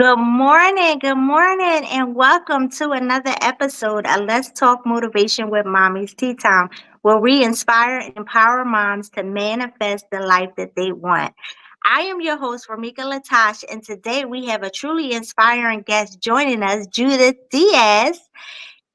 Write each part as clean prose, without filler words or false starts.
Good morning, and welcome to another episode of Let's Talk Motivation with Mommy's Tea Time, where we inspire and empower moms to manifest the life that they want. I am your host, Ramika Latash, and today we have a truly inspiring guest joining us, Judith Diaz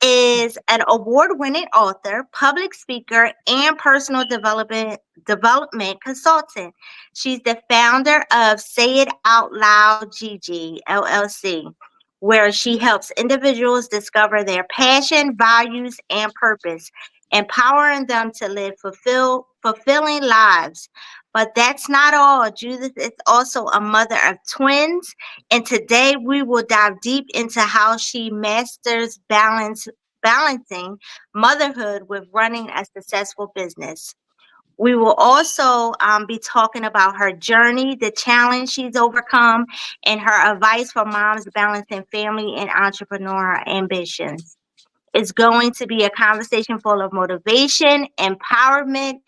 is an award-winning author, public speaker, and personal development consultant. She's the founder of Say It Out Loud Gigi LLC, where she helps individuals discover their passion, values, and purpose, empowering them to live fulfilling lives. But that's not all. Judith is also a mother of twins, and today we will dive deep into how she masters balancing motherhood with running a successful business. We will also be talking about her journey, the challenge she's overcome, and her advice for moms balancing family and entrepreneur ambitions. It's going to be a conversation full of motivation, empowerment,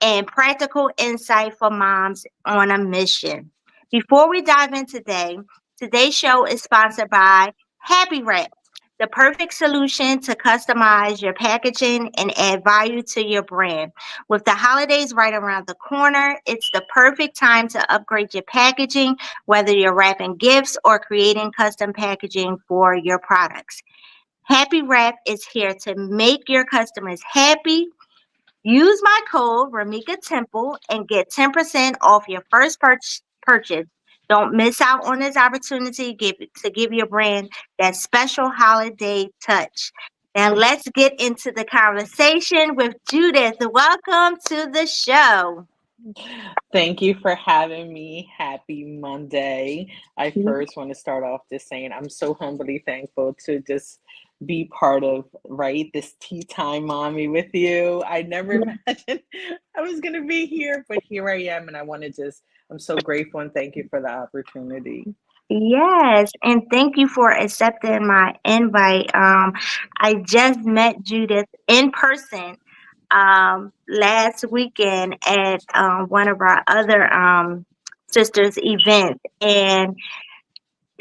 and practical insight for moms on a mission. Before we dive in today, today's show is sponsored by Happy Wrap, the perfect solution to customize your packaging and add value to your brand. With the holidays right around the corner, it's the perfect time to upgrade your packaging, whether you're wrapping gifts or creating custom packaging for your products. Happy Wrap is here to make your customers happy. Use my code Ramika Temple and get 10% off your first purchase. Don't miss out on this opportunity to give your brand that special holiday touch. Now let's get into the conversation with Judith. Welcome to the show. Thank you for having me. Happy Monday. I first want to start off just saying I'm so humbly thankful to just be part of this tea time mommy with you. I never imagined I was going to be here, but here I am, and I'm so grateful and thank you for the opportunity. Yes, and thank you for accepting my invite. I just met Judith in person last weekend at one of our other sisters' events, and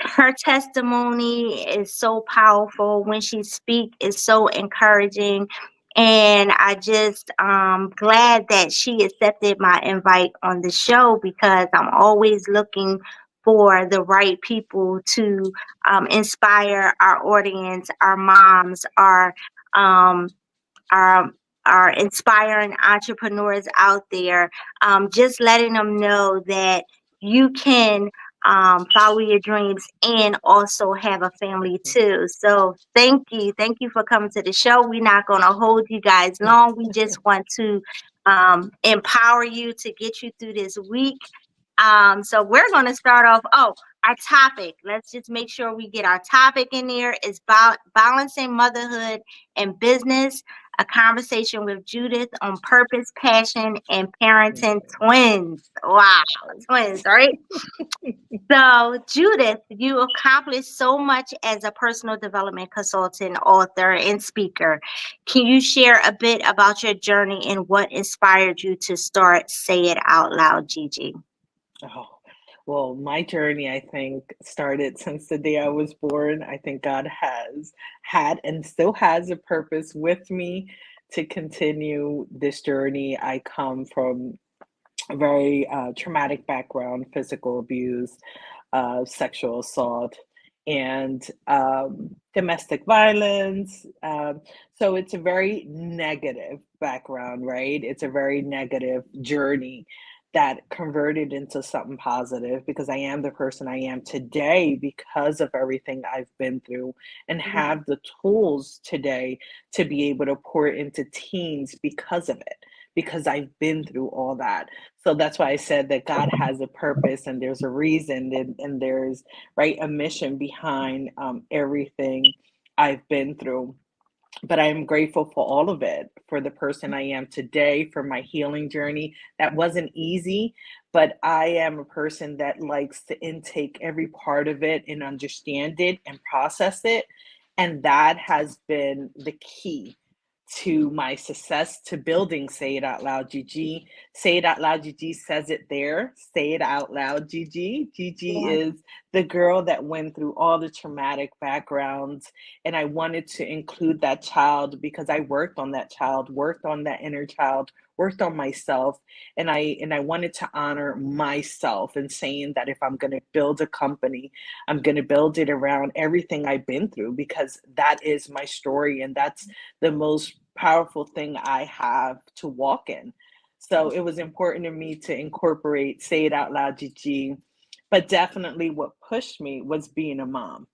her testimony is so powerful. When she speaks, is so encouraging, and I just glad that she accepted my invite on the show because I'm always looking for the right people to inspire our audience, our moms, um, our our inspiring entrepreneurs out there, just letting them know that you can follow your dreams and also have a family too. So thank you for coming to the show. We're not going to hold you guys long. We just want to empower you to get you through this week. So we're going to start off. Oh, our topic. Let's just make sure we get our topic in there. Is about balancing motherhood and business, a conversation with Judith on purpose, passion, and parenting twins. Wow, twins, right? So, Judith, you accomplished so much as a personal development consultant, author, and speaker. Can you share a bit about your journey and what inspired you to start Say It Out Loud, Gigi? Oh, well, my journey, I think, started since the day I was born. I think God has had and still has a purpose with me to continue this journey. I come from a very traumatic background, physical abuse, sexual assault, and domestic violence. So it's a very negative background, right? It's a very negative journey that converted into something positive because I am the person I am today because of everything I've been through and have the tools today to be able to pour into teens because of it, because I've been through all that. So that's why I said that God has a purpose and there's a reason and there's a mission behind everything I've been through. But I am grateful for all of it, for the person I am today, for my healing journey. That wasn't easy, but I am a person that likes to intake every part of it and understand it and process it. And that has been the key to my success to building Say It Out Loud Gigi. Say It Out Loud Gigi says it there. Say it out loud Gigi. Gigi Yeah. is the girl that went through all the traumatic backgrounds. And I wanted to include that child because I worked on that child, worked on that inner child, worked on myself. And I wanted to honor myself and saying that if I'm gonna build a company, I'm gonna build it around everything I've been through because that is my story and that's the most powerful thing I have to walk in. So it was important to me to incorporate Say It Out Loud Gigi. But definitely what pushed me was being a mom.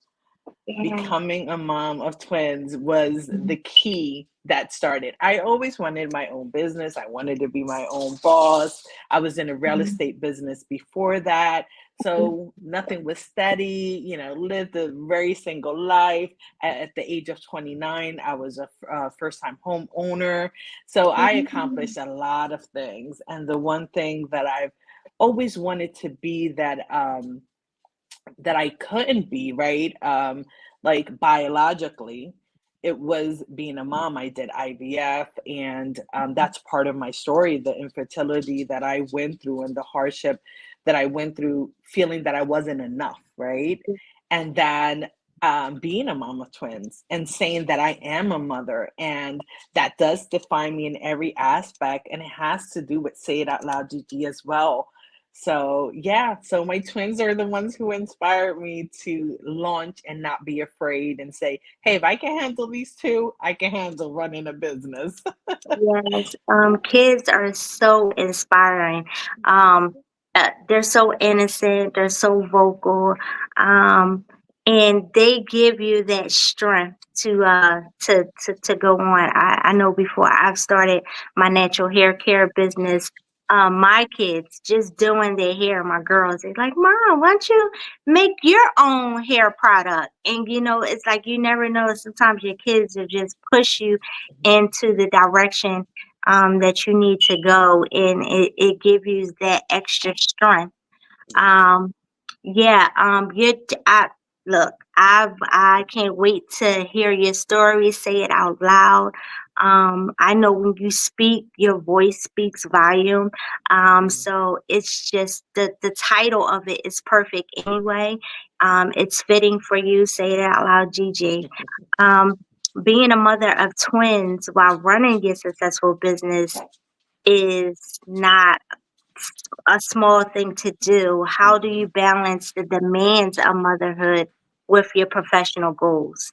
Yeah. Becoming a mom of twins was the key that started. I always wanted my own business. I wanted to be my own boss. I was in a real Mhm. estate business before that. So nothing was steady, lived a very single life. At the age of 29, I was a first time home owner. So I Mhm. accomplished a lot of things. And the one thing that I've always wanted to be that I couldn't be, right? Like biologically, it was being a mom. I did IVF, and that's part of my story, the infertility that I went through and the hardship that I went through, feeling that I wasn't enough, right? And then being a mom of twins and saying that I am a mother, and that does define me in every aspect. And it has to do with Say It Out Loud Gigi as well. So, yeah, so my twins are the ones who inspired me to launch and not be afraid and say, hey, if I can handle these two, I can handle running a business. Yes, kids are so inspiring. Um, they're so innocent, they're so vocal, and they give you that strength to go on. I know before I've started my natural hair care business, my kids just doing their hair, my girls, they're like, Mom, why don't you make your own hair product? And it's like you never know. Sometimes your kids will just push you into the direction that you need to go, and it gives you that extra strength. Yes. um, yeah, look, I can't wait to hear your story. Say it out loud. I know when you speak, your voice speaks volume. So it's just the title of it is perfect anyway. It's fitting for you. Say it out loud, Gigi. Um, Being a mother of twins while running your successful business is not a small thing to do. How do you Mm-mm. balance the demands of motherhood with your professional goals?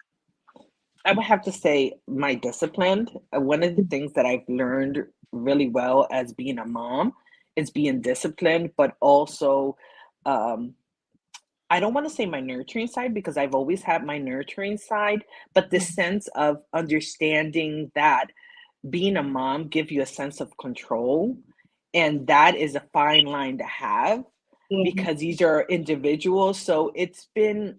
I would have to say my discipline. One of the things that I've learned really well as being a mom is being disciplined, but also um, I don't want to say my nurturing side because I've always had my nurturing side, but the sense of understanding that being a mom gives you a sense of control. And that is a fine line to have Yeah, because these are individuals. So it's been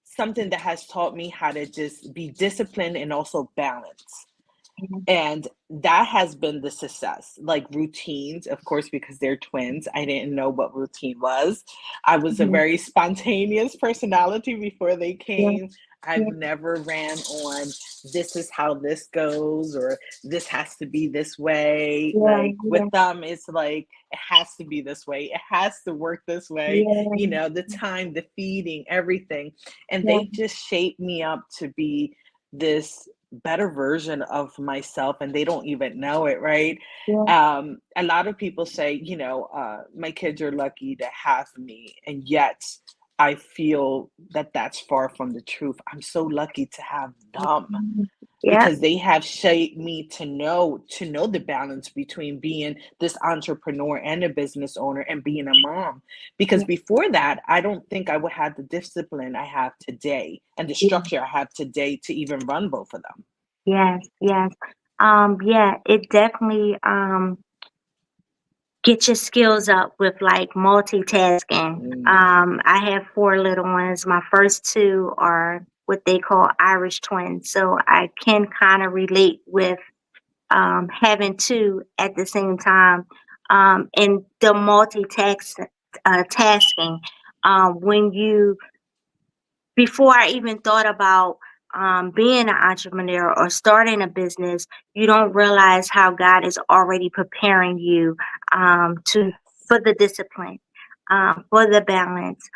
something that has taught me how to just be disciplined and also balance. yeah, And that has been the success. Like routines, of course, because they're twins. I didn't know what routine was. I was a yeah, very spontaneous personality before they yeah, came. I've yeah, never ran on this is how this goes or this has to be this way. yeah, Like with yeah, them, it's like it has to be this way. It has to work this way. yeah, The time, the feeding, everything. And yeah, they just shaped me up to be this better version of myself and they don't even know it, right? yeah, A lot of people say, my kids are lucky to have me, and yet I feel that that's far from the truth. I'm so lucky to have them yeah, because they have shaped me to know the balance between being this entrepreneur and a business owner and being a mom, because yeah, before that I don't think I would have the discipline I have today and the yeah, structure I have today to even run both of them. yes, yes. Yeah, it definitely get your skills up with like multitasking. Mm, I have four little ones. My first two are what they call Irish twins, so I can kind of relate with having two at the same time, and the tasking. When you Before I even thought about being an entrepreneur or starting a business, you don't realize how God is already preparing you to Yes. for the discipline, for the balance,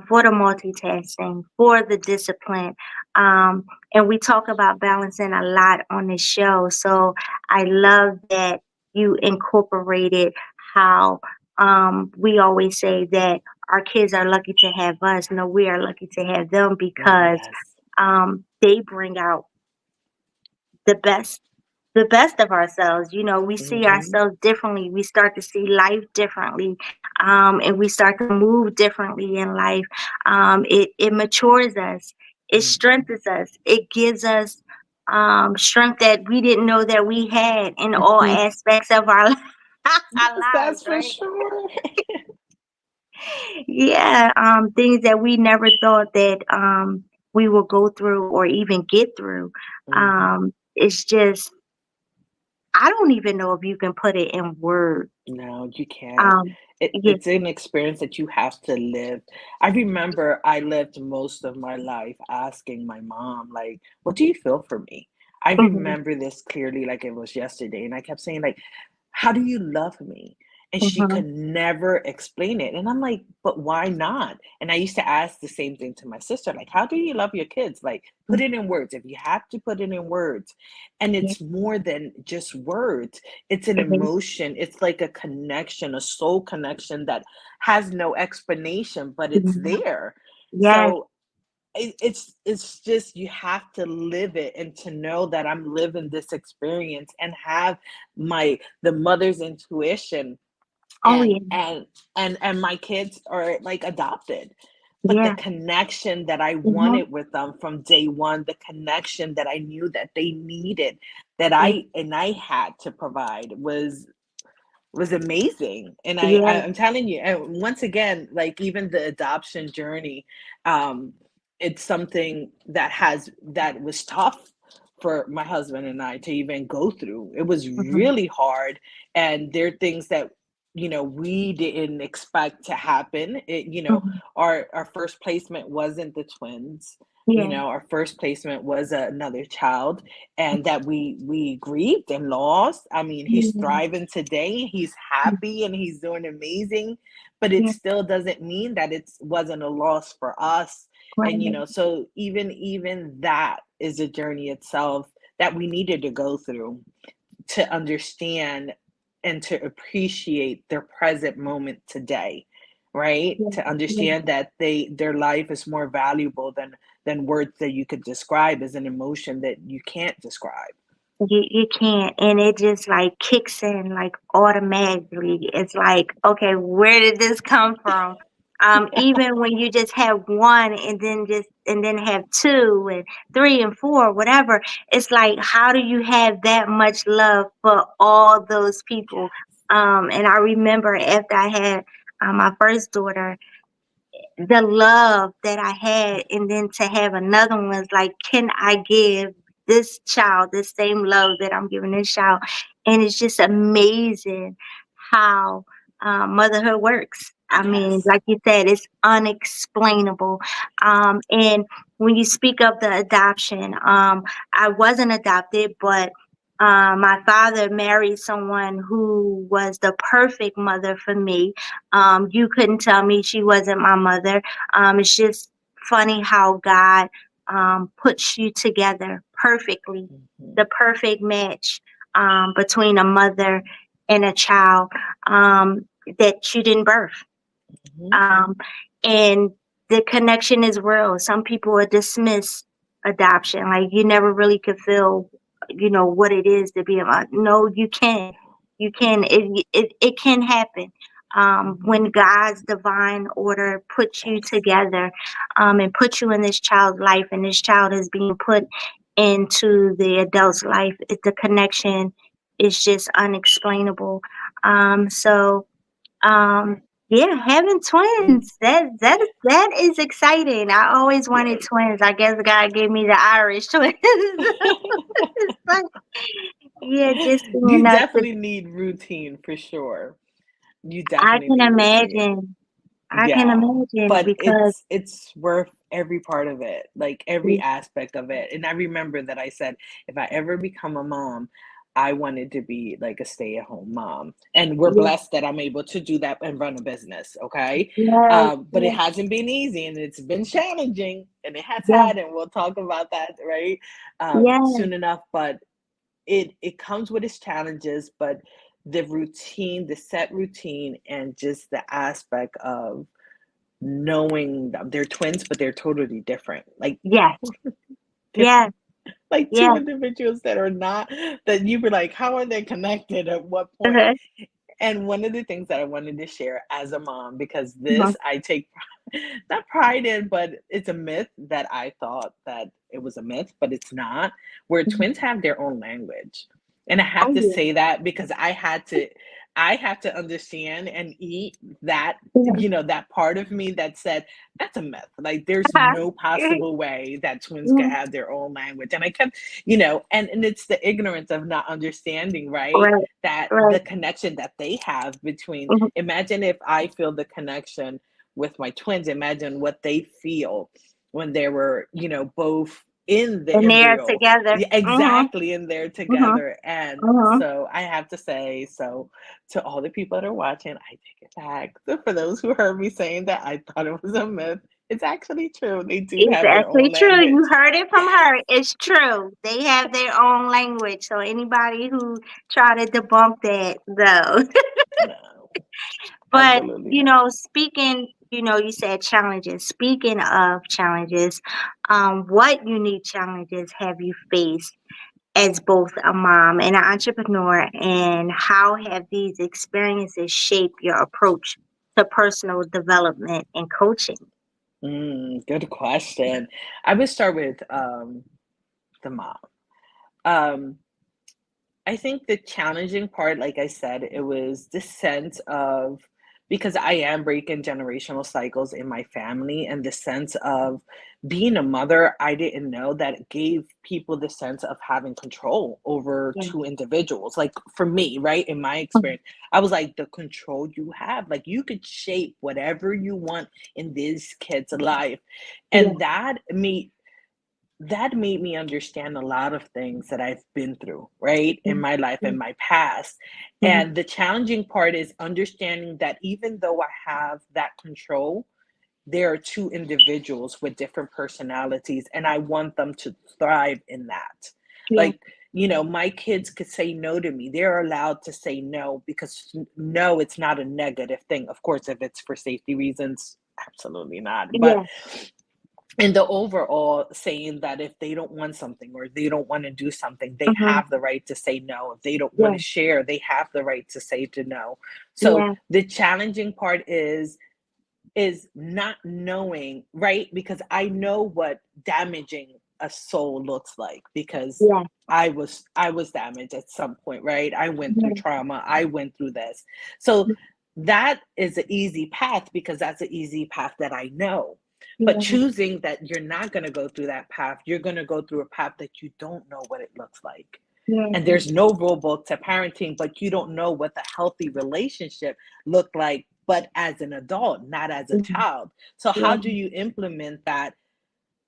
for the multitasking, for the discipline. And we talk about balancing a lot on this show. So I love that you incorporated how we always say that our kids are lucky to have us. No, we are lucky to have them because Yes. they bring out the best the best of ourselves. We see Mhm. ourselves differently. We start to see life differently, and we start to move differently in life. It matures us. It Mhm. strengthens us. It gives us strength that we didn't know that we had in all aspects of our our Yes, lives, that's for right? sure. Yeah, things that we never thought that we will go through or even get through. Mhm. It's just, I don't even know if you can put it in words. No, you can't. Um, yeah. It's an experience that you have to live. I remember I lived most of my life asking my mom, like, "What do you feel for me?" I Hmm. remember this clearly like it was yesterday, and I kept saying, like, "How do you love me?" And she Hmm. could never explain it. And I'm like, "But why not?" And I used to ask the same thing to my sister, like, "How do you love your kids?" Like, put it in words. If you have to put it in words. And Yeah, it's more than just words. It's an it is. emotion. It's like a connection, a soul connection that has no explanation, but it's Mhm. there. Yes. So it's just you have to live it and to know that I'm living this experience and have the mother's intuition Oh, yeah. and my kids are like adopted, but the Yeah. connection that I Hmm. wanted with them from day one, the connection that I knew that they needed, that Yeah. I had to provide was amazing. And Yeah. I'm telling you, and once again, like even the adoption journey, um, it's something that was tough for my husband and I to even go through. It was Hmm. really hard, and there are things that we didn't expect to happen. Hmm. Our first placement wasn't the twins. Yeah. Our first placement was another child, and that we grieved and lost. I mean, he's Yeah. thriving today. He's happy and he's doing amazing, but it Yeah. still doesn't mean that it wasn't a loss for us. And Right. so even that is a journey itself that we needed to go through to understand and to appreciate their present moment today, right? Yeah. To Yeah. understand that their life is more valuable than words that you could describe as an emotion that you can't describe. You can't, and it just like kicks in like automatically. It's like, okay, where did this come from? Even when you just have one and then have two and three and four, whatever, it's like, how do you have that much love for all those people? And I remember after I had my first daughter, the love that I had, and then to have another one was like, can I give this child the same love that I'm giving this child? And it's just amazing how motherhood works. I mean, Yes. like you said, it's unexplainable. And when you speak of the adoption, I wasn't adopted, but my father married someone who was the perfect mother for me. You couldn't tell me she wasn't my mother. It's just funny how God puts you together perfectly, Mhm, the perfect match between a mother and a child that you didn't birth. mhm. Um, and the connection is real. Some people are dismiss adoption, like you never really could feel, what it is to be a mom. No, you can. You can. It can happen. Mhm. When God's divine order puts you Yes. together, and puts you in this child's life, and this child is being put into the adult's life, the connection is just unexplainable. So um, yeah, having twins, that is exciting. I always wanted twins. I guess God gave me the Irish twins. It's like, yeah, just seeing You enough to, definitely need routine for sure. You I definitely can need routine. imagine. I can Yeah, imagine but because it's worth every part of it, like every aspect of it. And I remember that I said, if I ever become a mom, I wanted to be like a stay-at-home mom. And we're Yeah. blessed that I'm able to do that and run a business. Okay. Yes. But it Yes. hasn't been easy and it's been challenging and it has Yeah. had, and we'll talk about that, right? Yeah. Soon enough. But it comes with its challenges, but the routine, the set routine, and just the aspect of knowing that they're twins, but they're totally different. Like Yes. Yes. different, like two Yes. individuals that are not, that you were like, how are they connected? At what point? Uh-huh. And one of the things that I wanted to share as a mom, because Uh-huh. this I take not pride in, but it's a myth that I thought that it was a myth, but it's not, where Mhm. twins have their own language. And I have Oh to yeah. say that because I had to understand and eat that, Mhm. that part of me that said, that's a myth. Like there's Uh-huh. no possible way that twins can Mhm. have their own language. And I kept, and it's the ignorance of not understanding, right? Right. That Right. the connection that they have between, Mhm. imagine if I feel the connection with my twins, imagine what they feel when they were, both in the And they're embryo. together. Yeah, Mhm. exactly, and they're Mhm. together. And Mhm. so I have to say, so to all the people that are watching, I take it back. So for those who heard me saying that I thought it was a myth, it's actually true. They do It's have their actually own true. language. You heard it from her. It's true. They have their own language. So anybody who try to debunk that, no. No, But absolutely not. speaking, you said challenges. Speaking of challenges, what unique challenges have you faced as both a mom and an entrepreneur, and how have these experiences shaped your approach to personal development and coaching? Good question. I would start with the mom. Um, I think the challenging part, like I said, it was the sense of, because I am breaking generational cycles in my family, and the sense of being a mother, I didn't know that it gave people the sense of having control over Yeah. two individuals. Like for me, right, in my Mhm. experience, I was like, the control you have, like you could shape whatever you want in this kid's life. Yeah. And that made me understand a lot of things that I've been through, right, in my life, in my past. Mhm. And the challenging part is understanding that even though I have that control, there are two individuals with different personalities, and I want them to thrive in that. Yeah. Like, my kids could say no to me. They're allowed to say no because no, it's not a negative thing. Of course, if it's for safety reasons, absolutely not. But Yeah. in the overall, saying that if they don't want something or they don't want to do something, they Mhm. have the right to say no. If they don't want Yeah. to share, they have the right to say to no. So Yeah. the challenging part is not knowing, right? Because I know what damaging a soul looks like, because Yeah. I was damaged at some point, right? I went through Yeah. trauma, I went through this. So that is an easy path because that's an easy path that I know. But Yeah. choosing that you're not going to go through that path, you're going to go through a path that you don't know what it looks like. Yeah. And there's no rule book to parenting, but you don't know what the healthy relationship looked like, but as an adult, not as a Mhm. child. So how Yeah. do you implement that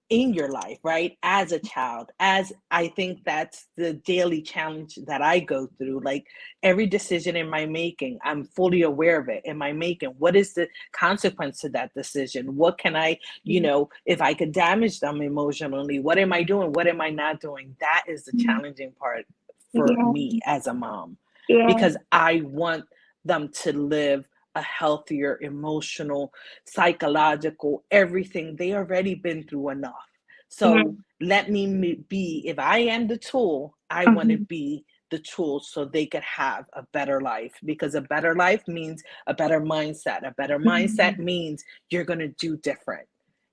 in your life, right? As a child, as I think that's the daily challenge that I go through. Like every decision in my making, I'm fully aware of it. Am I making? What is the consequence to that decision? What can I, if I could damage them emotionally, what am I doing? What am I not doing? That is the Mhm. challenging part for Yeah. me as a mom, Yeah. because I want them to live a healthier emotional, psychological, everything. They already been through enough. Yeah. So let me be, if I am the tool, I want to Mhm. be the tool so they could have a better life, because a better life means a better mindset. A better mindset Mhm. means you're going to do different.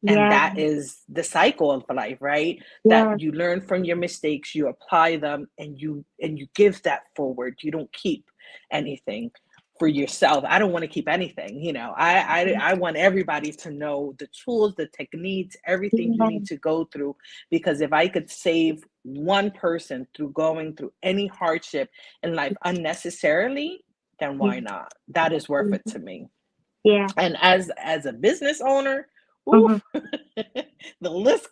And Yeah. that is the cycle of life, right? That Yeah. you learn from your mistakes, you apply them, and you give that forward. You don't keep anything for yourself. I don't want to keep anything. I want everybody to know the tools, the techniques, everything you Yeah. need to go through. Because if I could save one person through going through any hardship in life unnecessarily, then Yeah. why not? That is worth it to me. Yeah. And as a business owner, Mhm. Oof. the list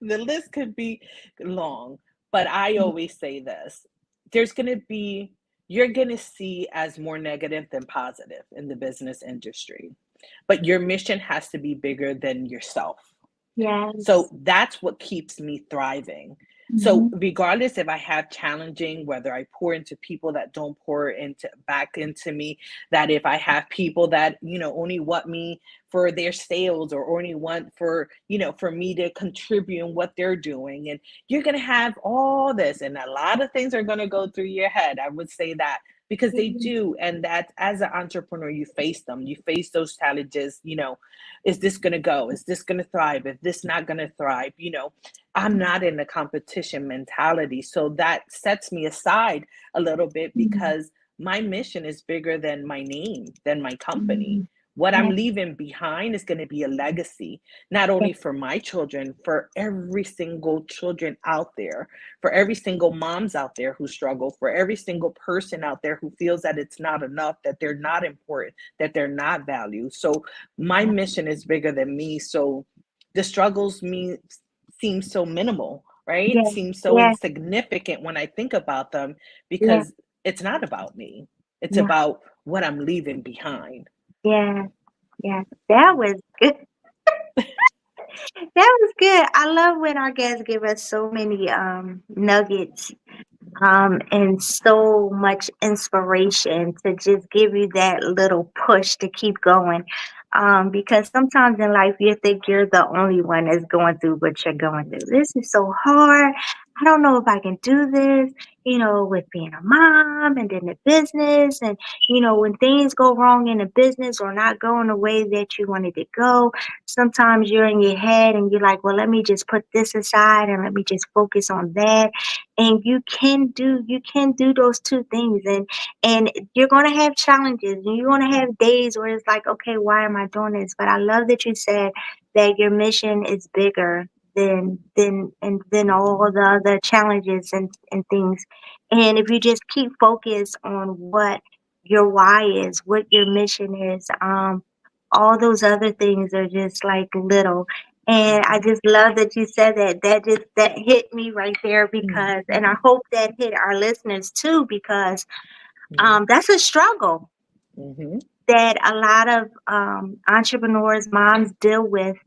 the list could be long, but I always say this. There's going to be you're going to see as more negative than positive in the business industry. But your mission has to be bigger than yourself. Yes. So that's what keeps me thriving. So Mhm. regardless if I have challenging, whether I pour into people that don't pour into back into me, that if I have people that, only want me for their sales or only want for me to contribute in what they're doing. And you're gonna have all this. And a lot of things are gonna go through your head. I would say that because they Mhm. do. And that as an entrepreneur, you face them. You face those challenges, is this going to go? Is this going to thrive? Is this not going to thrive? I'm not in a competition mentality. So that sets me aside a little bit Mhm. because my mission is bigger than my name, than my company. Mhm. What Yeah. I'm leaving behind is going to be a legacy, not Yeah. only for my children, for every single children out there, for every single moms out there who struggle, for every single person out there who feels that it's not enough, that they're not important, that they're not valued. So my mission is bigger than me. So the struggles seem so minimal, right? Yeah. Seem so Yeah. insignificant when I think about them Yeah. because it's not about me. It's Yeah. about what I'm leaving behind. Yeah. Yeah. That was good. That was good. I love when our guests give us so many nuggets and so much inspiration to just give you that little push to keep going. Because sometimes in life you think you're the only one that's going through what you're going through. This is so hard. I don't know if I can do this, with being a mom and then the business. And, when things go wrong in the business or not going the way that you wanted to go, sometimes you're in your head and you're like, well, let me just put this aside and let me just focus on that. And you can do those two things, and you're going to have challenges and you're going to have days where it's like, okay, why am I doing this? But I love that you said that your mission is bigger than all the other challenges and things. And if you just keep focused on what your why is, what your mission is, all those other things are just like little. And I Mhm. just love that you said that. That hit me right there Mhm. because, and I hope that hit our listeners too, because Mhm. that's a struggle Mhm. that a lot of entrepreneurs, moms deal with.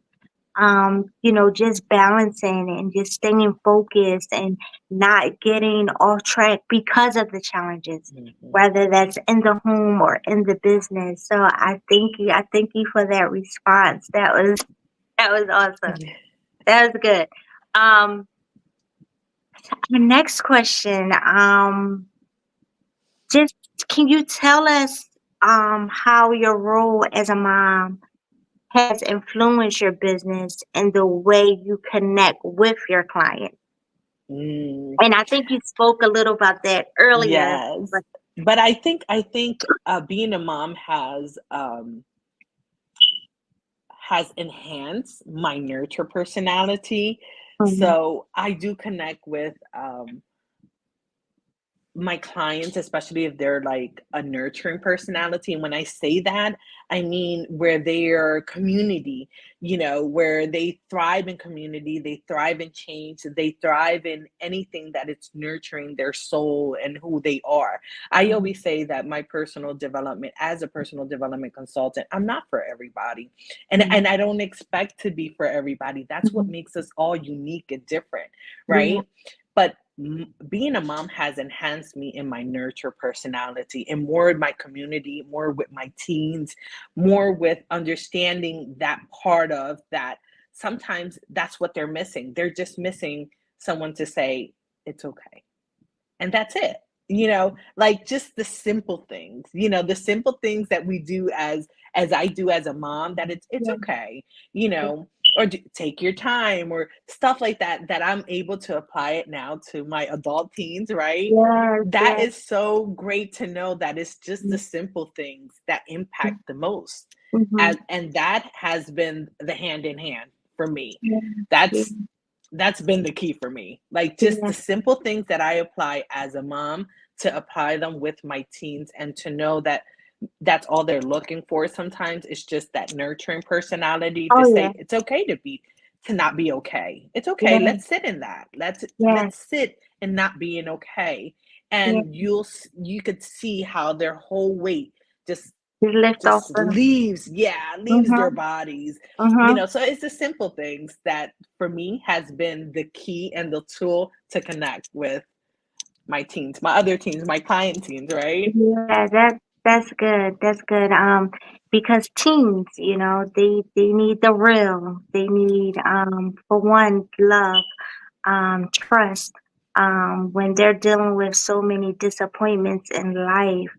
Just balancing and just staying focused and not getting off track because of the challenges, Mhm. whether that's in the home or in the business. So I thank you. I thank you for that response. That was awesome. That was good. Um, the next question, just can you tell us how your role as a mom has influenced your business and the way you connect with your client? Mm. And I think you spoke a little about that earlier, Yes. but But I think being a mom has enhanced my nurture personality. mhm, So I do connect with my clients, especially if they're like a nurturing personality. And when I say that, I mean where they're community, where they thrive in community, they thrive in change, they thrive in anything that it's nurturing their soul and who they are. I mhm, always say that my personal development as a personal development consultant, I'm not for everybody. And mhm, and I don't expect to be for everybody. That's what mhm. makes us all unique and different, Yeah, right? But being a mom has enhanced me in my nurture personality and more in my community, more with my teens, more with understanding that part of that. Sometimes that's what they're missing. They're just missing someone to say, it's okay. And that's it. Like just the simple things, the simple things that we do as I do as a mom, that it's yeah, okay, yeah, or take your time or stuff like that, that I'm able to apply it now to my adult teens, right? yes, That yes, is so great to know that it's just the mhm, simple things that impact the most. mhm, And that has been the hand in hand for me. yeah, yeah, That's been the key for me. Like just yeah, the simple things that I apply as a mom to apply them with my teens and to know that that's all they're looking for. Sometimes it's just that nurturing personality to Oh say yeah. it's okay to not be okay. It's okay. Yeah. Let's sit in that. Yes. Let's sit in not being okay. Yeah. And you could see how their whole weight just Just lift off just of them. leaves, yeah, leaves their Mhm. bodies. Mhm. So it's the simple things that for me has been the key and the tool to connect with my teens, my other teens, my client teens, right? Yeah, that's good. That's good. Because teens, they need the real. They need for one, love, trust. When they're dealing with so many disappointments in life,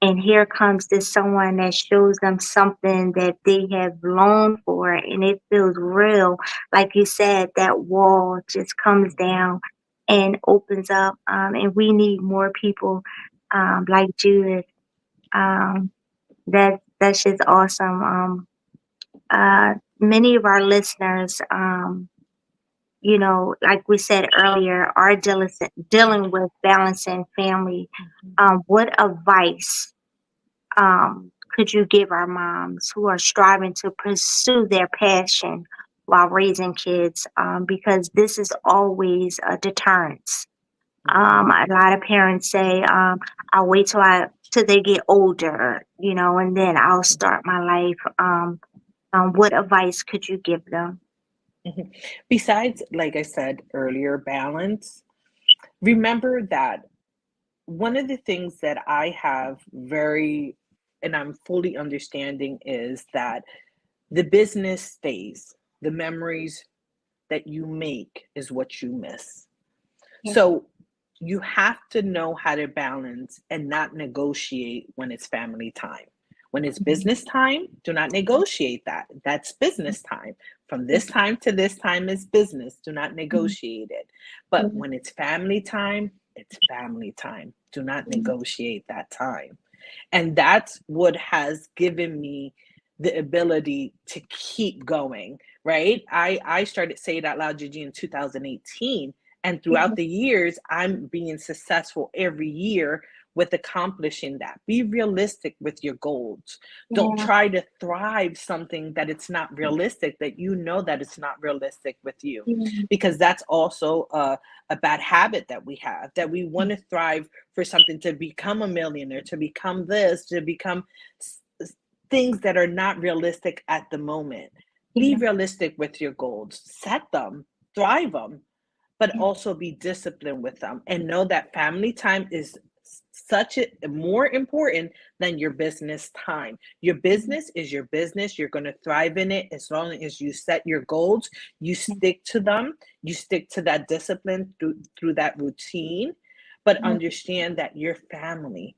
and here comes this someone that shows them something that they have longed for, and it feels real. Like you said, that wall just comes Mhm, down and opens up. And we need more people like Judith. um, that's just awesome. Many of our listeners, like we said earlier, are dealing with balancing family. mhm, What advice could you give our moms who are striving to pursue their passion while raising kids? Because this is always a deterrence. mhm, A lot of parents say, "I'll wait till they get older, and then I'll start my life." What advice could you give them? mhm. Besides, like I said earlier, balance, remember that one of the things that I have very, and I'm fully understanding is that the business stays, the memories that you make is what you miss. Yeah. So you have to know how to balance and not negotiate when it's family time. When it's Mhm. business time, do not negotiate that. That's business time. From this time to this time is business. Do not Mhm. negotiate it. But Mhm. when it's family time, it's family time. Do not Mhm. negotiate that time. And that's what has given me the ability to keep going, right? I started Say It Out Loud Jiji in 2018, and throughout Mhm. the years I'm being successful every year with accomplishing that. Be realistic with your goals. Don't Yeah. try to thrive something that it's not realistic, that you know that it's not realistic with you, Yeah. because that's also a bad habit that we have, that we want to thrive for something, to become a millionaire, to become this, to become things that are not realistic at the moment. Be Yeah. realistic with your goals, set them, thrive them, but Yeah. also be disciplined with them, and know that family time is such a more important than your business time. Your Mhm. business is your business. You're going to thrive in it as long as you set your goals, you stick to them, you stick to that discipline through that routine, but Yeah. understand that your family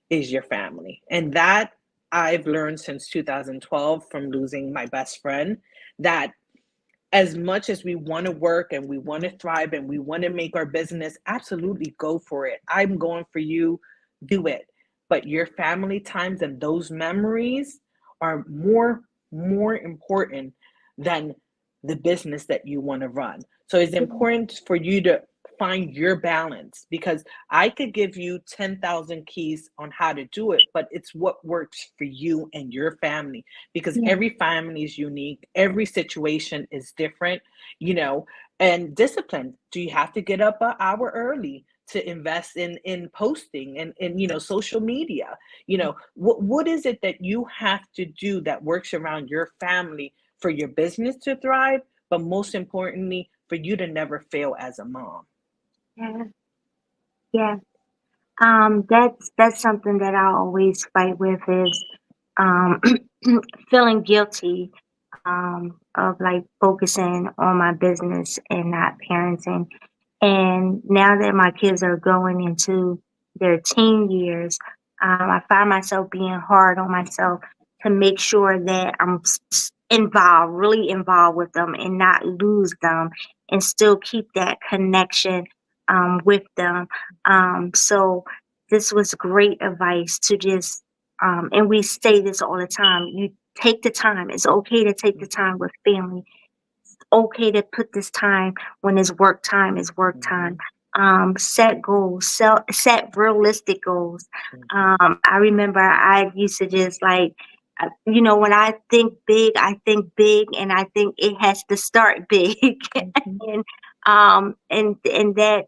is your family. And that I've learned since 2012 from losing my best friend, that as much as we want to work and we want to thrive and we want to make our business, absolutely go for it. I'm going for you, do it. But your family times and those memories are more important than the business that you want to run. So it's important for you to find your balance, because I could give you 10,000 keys on how to do it, but it's what works for you and your family, because Yeah. every family is unique, every situation is different, you know. And discipline, do you have to get up an hour early to invest in posting and social media? What is it that you have to do that works around your family for your business to thrive, but most importantly for you to never fail as a mom? Yeah. Yeah. That's something that I always fight with is um feeling guilty of like focusing on my business and not parenting. And now that my kids are going into their teen years, I find myself being hard on myself to make sure that I'm involved, really involved with them and not lose them and still keep that connection with them. So this was great advice to just, and we say this all the time, you take the time. It's okay to take the time with family, okay to put this time when it's work time is work time. Mhm. set goals, set realistic goals. Mhm. I remember I used to just like, when I think big, and I think it has to start big, Mhm. and and that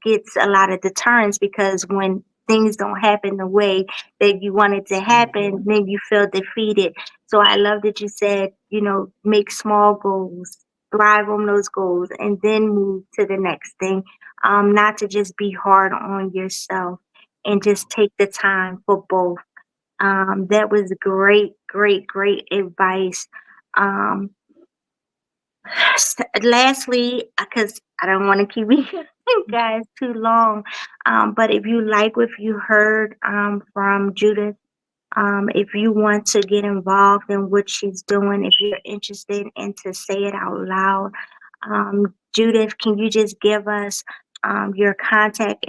gets a lot of deterrence, because when things don't happen the way that you want it to happen, Mhm. then you feel defeated. So I love that you said, make small goals, thrive on those goals, and then move to the next thing. Not to just be hard on yourself, and just take the time for both. That was great, great, great advice. Um, Lastly, because I don't want to keep you guys too long, but if you like what you heard from Judith, if you want to get involved in what she's doing, if you're interested in to say it out loud, Judith, can you just give us your contact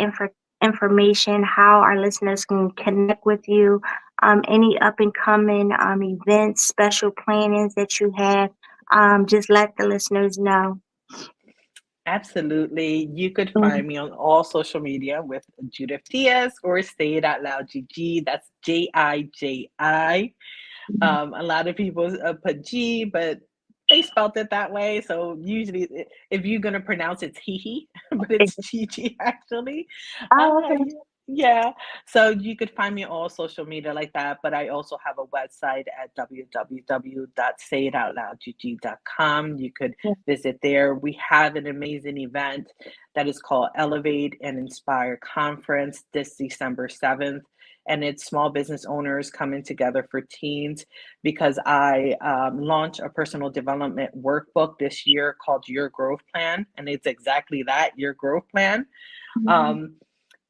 information, how our listeners can connect with you, any up and coming events, special plannings that you have? Just let the listeners know. Absolutely. You could Mm, find me on all social media with Judith Diaz or Say It Out Loud Gigi. That's Jiji. A lot of people put G, but they spelt it that way. So usually, if you're gonna pronounce it, it's hee, but it's Gigi actually. Oh, Uh, okay. yeah. So you could find me on all social media like that. But I also have a website at www.sayitoutloudgg.com. You could Yeah. visit there. We have an amazing event that is called Elevate and Inspire Conference this December 7th, and it's small business owners coming together for teens, because I launched a personal development workbook this year called Your Growth Plan, and it's exactly that, Your Growth Plan. Mhm. Um,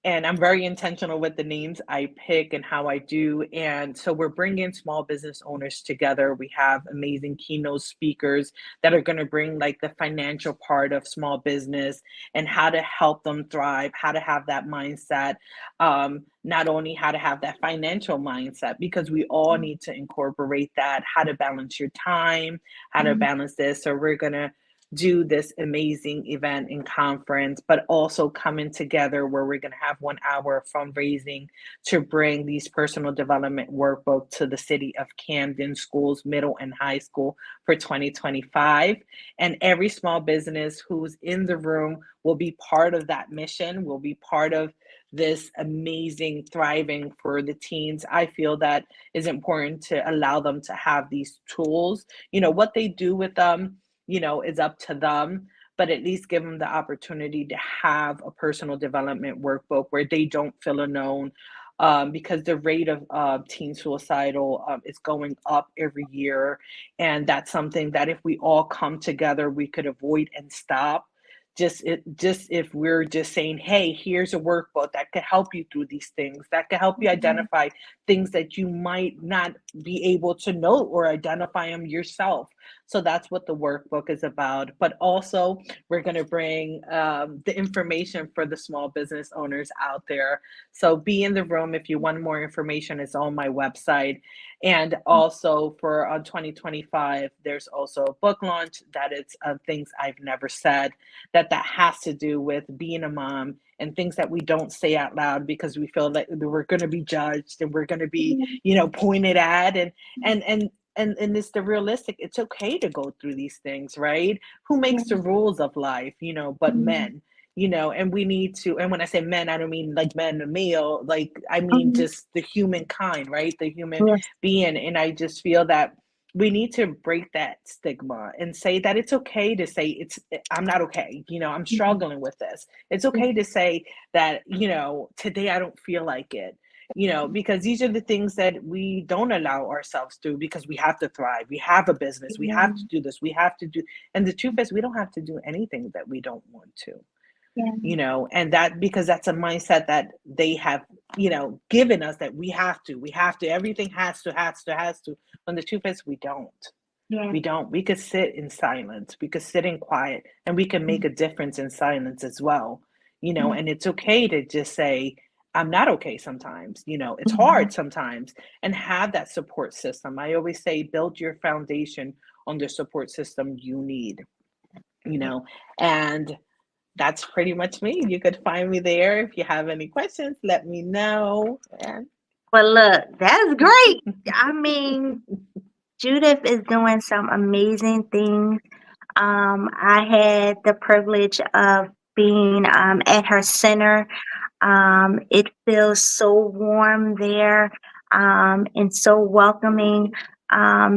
and I'm very intentional with the names I pick and how I do. And so we're bringing small business owners together. We have amazing keynote speakers that are going to bring like the financial part of small business and how to help them thrive, how to have that mindset. Not only how to have that financial mindset, because we all need to incorporate that, how to balance your time, how to Mhm. balance this. So we're going to do this amazing event and conference, but also coming together where we're going to have 1 hour of fundraising to bring these personal development workbook to the city of Camden schools, middle and high school for 2025. And every small business who's in the room will be part of that mission, will be part of this amazing thriving for the teens. I feel that is important to allow them to have these tools. What they do with them, is up to them, but at least give them the opportunity to have a personal development workbook where they don't feel alone. Because the rate of teen suicidal is going up every year. And that's something that if we all come together, we could avoid and stop. Just if we're just saying, hey, here's a workbook that could help you through these things, that could help you Mhm. identify things that you might not be able to know or identify them yourself. So that's what the workbook is about. But also, we're going to bring the information for the small business owners out there. So be in the room. If you want more information, it's on my website. And also for 2025, there's also a book launch that it's things I've never said, that has to do with being a mom and things that we don't say out loud because we feel that we're going to be judged and we're going to be, pointed at, and it's the realistic, it's okay to go through these things, right? Who Yeah. makes the rules of life, but Mhm. men, and we need to, and when I say men, I don't mean like men, a male, like I mean Mhm. just the humankind, right? The human Yes. being. And I just feel that we need to break that stigma and say that it's okay to say I'm not okay, I'm Mhm. struggling with this. It's Yeah. okay to say that, today I don't feel like it, because these are the things that we don't allow ourselves to, because we have to thrive. We have a business. We have to do this. We have to do, and the truth is, we don't have to do anything that we don't want to, Yeah. and that, because that's a mindset that they have, given us, that we have to, everything has to. When the truth is, we don't. Yeah. We don't. We could sit in silence. We could sit in quiet, and we can make a difference in silence as well. Mhm. And it's okay to just say, I'm not okay sometimes. It's Mhm. hard sometimes, and have that support system. I always say, build your foundation on the support system you need, you Yeah. know, and that's pretty much me. You could find me there. If you have any questions, let me know. And Well, look, that's great. I mean, Judith is doing some amazing things. I had the privilege of being at her center. It feels so warm there, and so welcoming.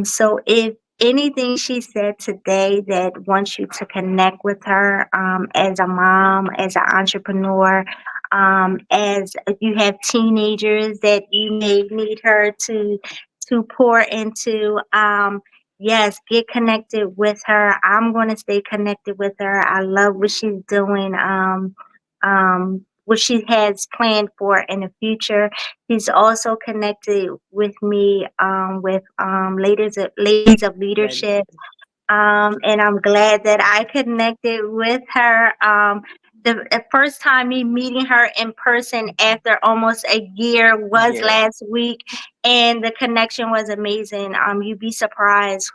So if anything she said today that wants you to connect with her, as a mom, as an entrepreneur, as you have teenagers that you may need her to pour into, yes, get connected with her. I'm going to stay connected with her. I love what she's doing. What she has planned for in the future. She's also connected with me, with ladies of then, leadership, and I'm glad that I connected with her. The first time me meeting her in person after almost a year was yeah, last week, and the connection was amazing. You'd be surprised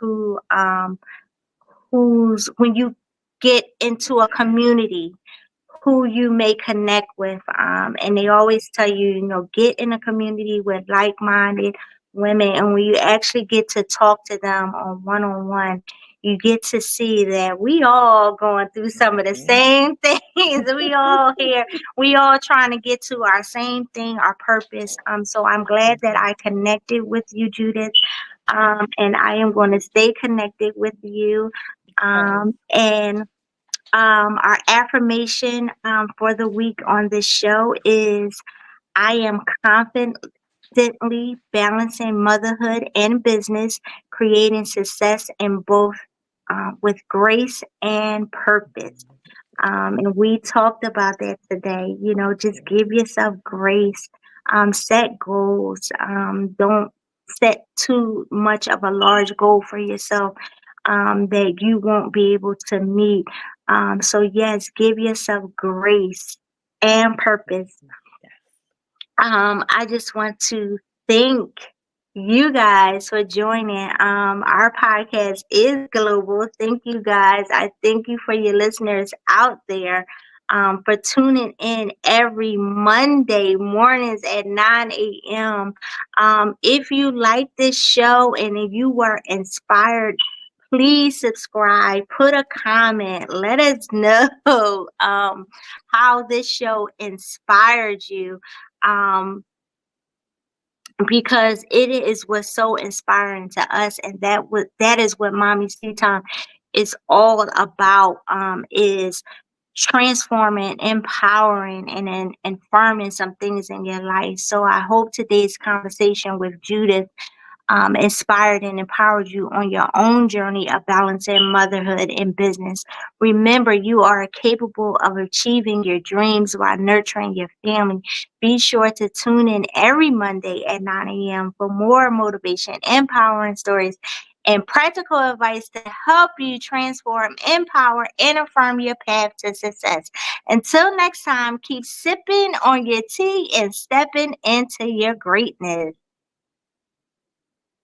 who's when you get into a community who you may connect with. And they always tell you, get in a community with like minded women. And when you actually get to talk to them on one, you get to see that we all going through some of the mhm, same things. We all here, we all trying to get to our same thing, our purpose. So I'm glad that I connected with you, Judith. And I am going to stay connected with you. yes, And our affirmation for the week on this show is I am confidently balancing motherhood and business, creating success in both, with grace and purpose. And we talked about that today. Just yeah, give yourself grace, set goals. Don't set too much of a large goal for yourself, that you won't be able to meet. So, yes, give yourself grace and purpose. yes, I just want to thank you guys for joining. Our podcast is global. Thank you guys. I thank you for your listeners out there, for tuning in every Monday mornings at 9 a.m. If you like this show and if you were inspired, please subscribe, put a comment, let us know how this show inspired you, um, because it is what's so inspiring to us, and that is what Mommy's Tea Time is all about. Is transforming, empowering, and affirming some things in your life. So I hope today's conversation with Judith inspired and empowered you on your own journey of balancing motherhood and business. Remember, you are capable of achieving your dreams while nurturing your family. Be sure to tune in every Monday at 9 a.m. for more motivation, empowering stories, and practical advice to help you transform, empower, and affirm your path to success. Until next time, keep sipping on your tea and stepping into your greatness.